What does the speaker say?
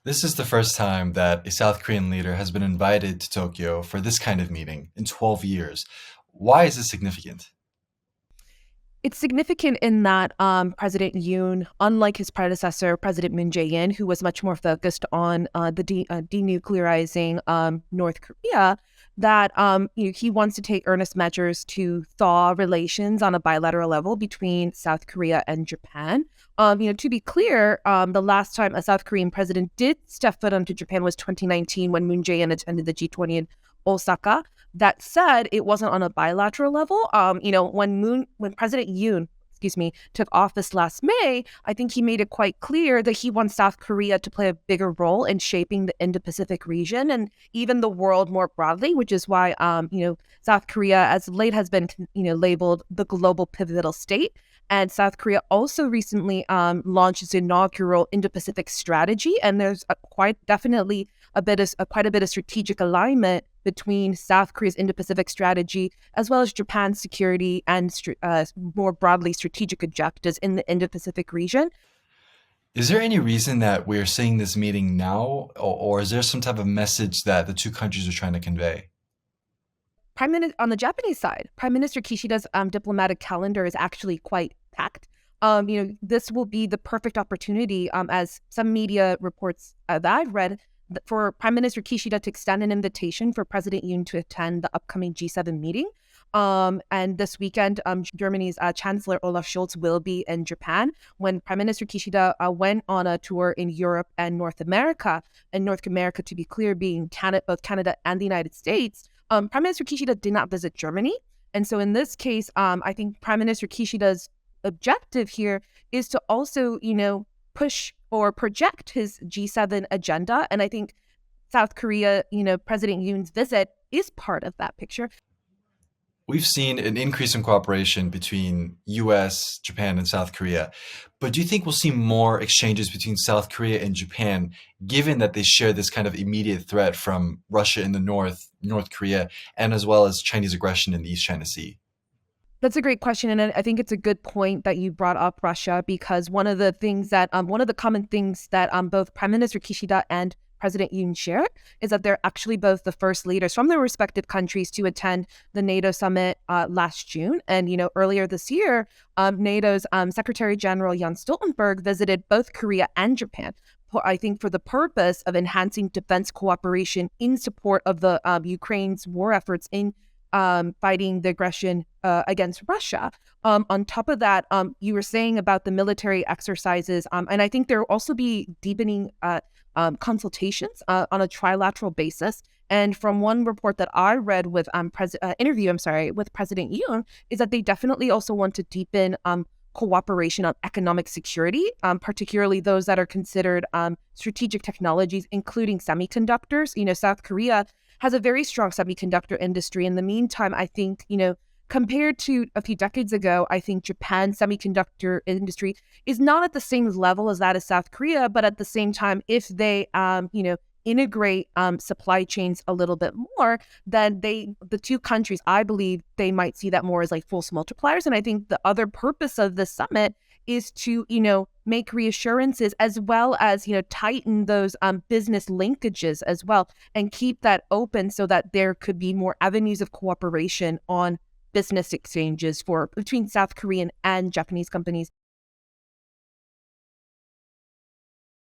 This is the first time that a South Korean leader has been invited to Tokyo for this kind of meeting in 12 years. Why is this significant? It's significant in that President Yoon, unlike his predecessor, President Moon Jae-in, who was much more focused on denuclearizing North Korea, that he wants to take earnest measures to thaw relations on a bilateral level between South Korea and Japan. To be clear, the last time a South Korean president did step foot onto Japan was 2019 when Moon Jae-in attended the G20 in Osaka. That said, it wasn't on a bilateral level. When President Yoon, took office last May, I think he made it quite clear that he wants South Korea to play a bigger role in shaping the Indo-Pacific region and even the world more broadly, which is why, South Korea, as late has been, labeled the global pivotal state. And South Korea also recently launched its inaugural Indo-Pacific strategy, and there's quite a bit of strategic alignment between South Korea's Indo-Pacific strategy as well as Japan's security and more broadly strategic objectives in the Indo-Pacific region. Is there any reason that we're seeing this meeting now, or is there some type of message that the two countries are trying to convey? On the Japanese side, Prime Minister Kishida's diplomatic calendar is actually quite packed. This will be the perfect opportunity, as some media reports that I've read, for Prime Minister Kishida to extend an invitation for President Yoon to attend the upcoming G7 meeting. And this weekend, Germany's Chancellor Olaf Scholz will be in Japan. When Prime Minister Kishida went on a tour in Europe and North America, to be clear, being both Canada and the United States, Prime Minister Kishida did not visit Germany. And so in this case, I think Prime Minister Kishida's objective here is to also, push or project his G7 agenda. And I think South Korea, President Yoon's visit is part of that picture. We've seen an increase in cooperation between US, Japan, and South Korea. But do you think we'll see more exchanges between South Korea and Japan, given that they share this kind of immediate threat from Russia in the north, North Korea, and as well as Chinese aggression in the East China Sea? That's a great question. And I think it's a good point that you brought up Russia, because one of the common things that both Prime Minister Kishida and President Yoon share is that they're actually both the first leaders from their respective countries to attend the NATO summit last June. And, earlier this year, NATO's Secretary General Jens Stoltenberg visited both Korea and Japan, I think, for the purpose of enhancing defense cooperation in support of the Ukraine's war efforts in fighting the aggression against Russia. On top of that, you were saying about the military exercises, and I think there will also be deepening consultations on a trilateral basis. And from one report that I read with with President Yoon, is that they definitely also want to deepen cooperation on economic security, particularly those that are considered strategic technologies, including semiconductors. South Korea has a very strong semiconductor industry. In the meantime, I think, compared to a few decades ago, I think Japan's semiconductor industry is not at the same level as that of South Korea, but at the same time, if they, integrate supply chains a little bit more, then the two countries, I believe, they might see that more as like force multipliers. And I think the other purpose of this summit is to, make reassurances as well as, tighten those business linkages as well and keep that open so that there could be more avenues of cooperation on business exchanges for between South Korean and Japanese companies.